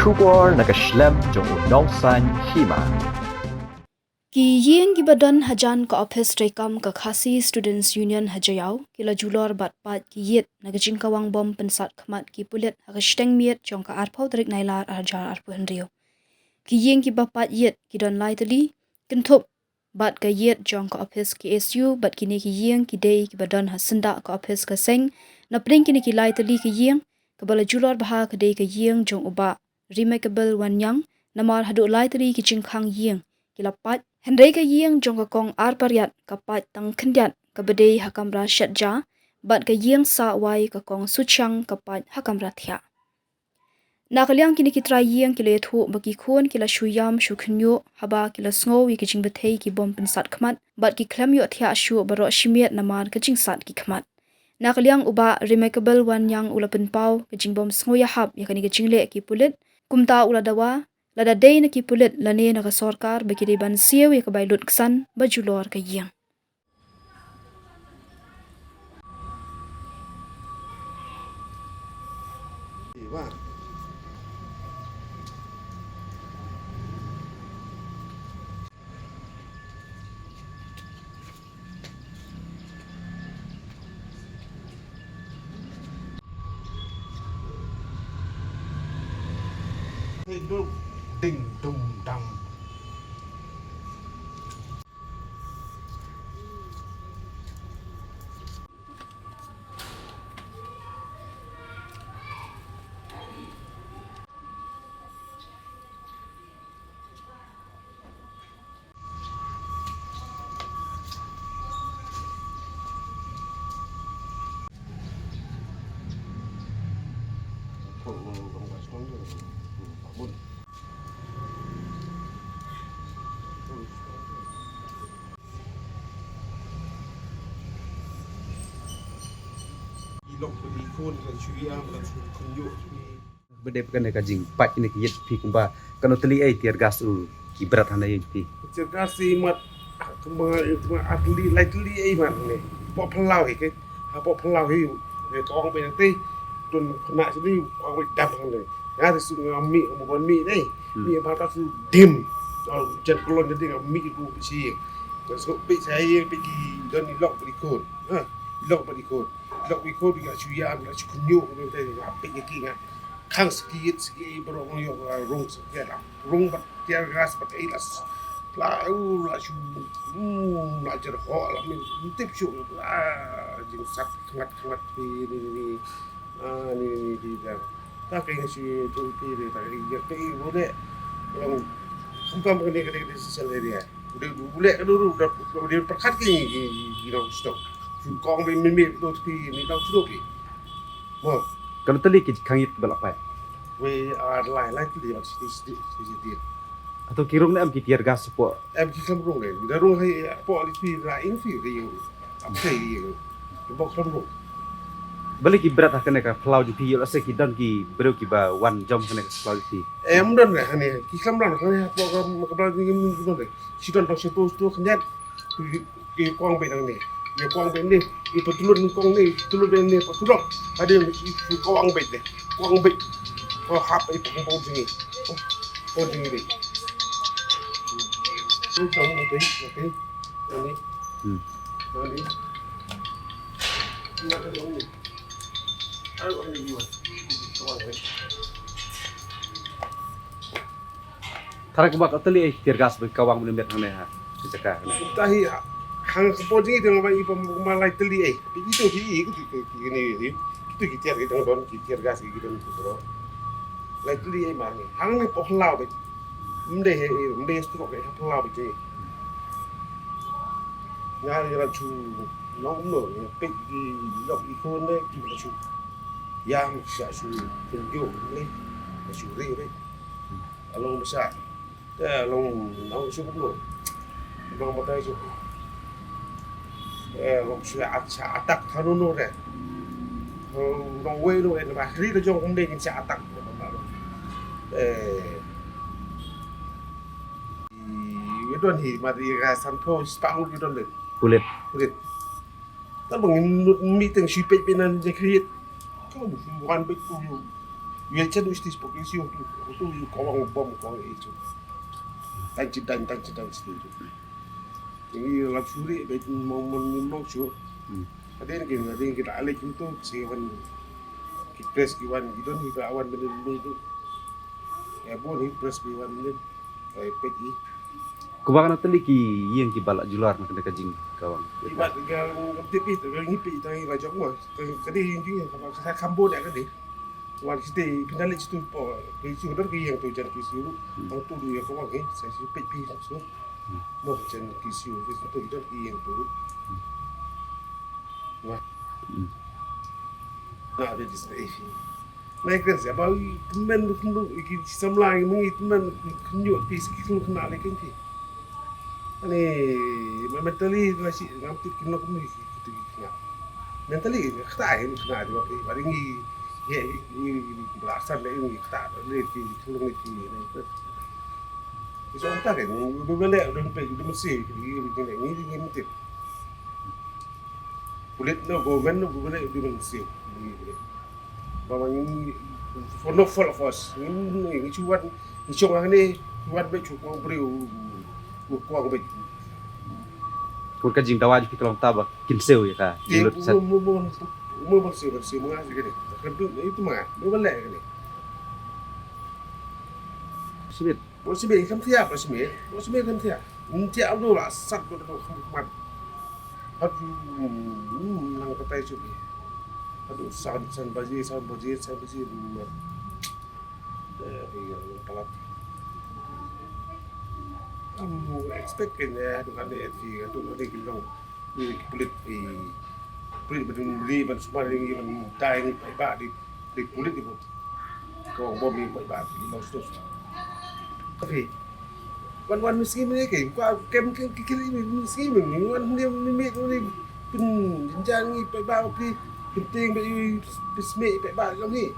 Shubor nakaslem jong unongsan hima. Ki yeng ki badan hajan ka office rekam ka khasi students union hajayau kila julor bat pat ki yet nagajing kawang bom pensat khmat ki pulit hagashteng miet jong ka arpau tarik nailar arjar arpu henrio. Ki yeng ki bapat yet ki don lai tali kentup bat ka yet jong ka office ki SU bat kini ki yeng ki day ki badan hasenda ka office ka seng na pring kini ki lai tali ki yeng kabala julor baha ka day ka yeng jong uba remarkable wanyang namar hadu lai tali ki jingkhang yeng kilapat Hendai ka yeng jong ka kong arpariat kapat tang kendiat ka bedei hakamra syatja bat ka yeng sa wai ka kong suchang kapat hakamra thia. Nakaliang kini kitra yeng kila yathu baki khun kila shuyam shukhnyo haba kila sngo wi kijing bethei ki bom pensat khmat bat ki klam yo thia shu baro shimiat namar kijing sat ki khmat. Nakaliang uba remarkable wan yang ulapin pau kijing bom sngo ya hab yakani kijing le ki pulit kumta uladawa lada day na ki pulit lane na ka sorkar bagi di ban siaw ya ka bailut ksan bajulor ka yeng. Hidup ding dum dam. Ilok beli kun kan syuyam kan kunjuk Bede kan ka jing pat ni ki yet pi kumba kano teli ai tiar gas u ki berat hana yet pi cergasi mat kembang itu atli lightly ai mat ni pok pelau ke ha pok pelau hi ne kong pe nanti tun kena sini kong dam kan ni ya tu ngami bukan mi ni mi apa tak su dim jan kolon jadi ngami ku si so pe saya pergi dan ilok beli kun ha ilok beli kun lok wiko bi syuyam la kunjuk ni tadi apik iki ngah khang sikit berong yo rong sikit lah rong bat tiar gas pakai ilas la la syu la jer ho la min tip syu jing sat khat ni di dah ta kai si tu pi de ta ya kai boleh long sumpah mengenai kedai sosial area udah boleh dulu udah perkat ki dong stok kong bên mình đôi khi mình đau chút đi, vâng. kano teli ki khang yet balak pai We lại lại cái gì mà chỉ atau kirung na am ki tiar gas po em chỉ không rung này, đã rung hay bỏ đi phi lại in phi cái ẩm thầy cái bọc không rung. balik ki berat hakane ka flau ju pi yo ase ki dan ki bero ki ba wan jom hakane ka flau ju pi Em đơn này này, cái không đơn này, bỏ cái bao nhiêu cái này, chỉ đơn bằng số tôi không nhát, cái quang bên này. Ya kuang ben ni, ipatulod ng kuang ni, tulod ben ni patulog. Ada yung kuang ben ni, kuang ben. Oh hap ay pang singi. Oh singi ni. Ini tahu nanti, ini. Ini. Ini ada orang ni. Ada orang ni buat. Kuang ben. thara ki ba teli ai tiar gas ba kawang mun met hane ha caka Tahi hang sepoji itu ngabai malai teli itu ini itu kita kita don kita gas kita itu lai teli mana hang ni pohlau be mde stroke be pohlau be ya ya chu nong no pe di lok ikon ne ki chu yang sa chu tunjuk ni chu ri be along besar along nong chu no bang batai chu lok sa atak thanono re nong we no en ba ri lo jong không de kin sa atak itu ni mari santo spang itu le kulit kulit ta bang meeting si pe penan je create ko bukan bet ku Ia chen istis polisi tu kawang bom kawang itu. Tan cidan situ. Jadi lap suri bet mau su. Ada yang kita alik itu sewan kipres kiwan gidon kita awan bener itu. Ya bon hipres kiwan bener. Kayak pegi. Kubakan tali ki yang ki balak jular nak ka jing kawang. Ibat gang tipi tu gang hipi tangi raja gua. Kadi injing kalau saya kambo dak kadi. Wan kita pinalik situ po. Kisi udah ki yang tu jan kisi lu. Ang tu dia kawang ni saya si pepi so. Mo jan kisi lu kisi tu udah ki yang tu. Wah. Nah, ada di sini. Mereka siapa? Teman iki samlai mengi teman kunjuk pis kita kena lagi kan. Ani mentally masih ngamti kena kumi gitu kena. Mentally kata ini kena juga ni. Baringi ya ini belasan dah ini kata lagi tulung lagi ni. Itu orang tak kan? Berbalik orang pergi mesti ini mesti. Kulit no government no berbalik mesti. Bawa ini for no fault of us. Ini cuan orang ni cuan becu orang beri kuang becu. Pur ka jing tawaj ki kelong tabak kinseu ya ka. Dia Julut sat. umur bersih mengaji kan. Kedua itu mah berbalik kan. Sibit. Bersih kan tiap bersih kan tiap. Tiap tu lah sat tu mat. Aduh, nang ketai cubi. Aduh, sound baji. Kalau kamu expect kan ya, dengan DFV, itu nanti kita ni kulit berduri, semua ini dai ni baik di kulit itu. Kau bom ni baik di laut terus. Tapi wan miskin ni kau kem kiri miskin ni, wan dia ni pun jenjang ni baik penting bagi bismik baik kau ni.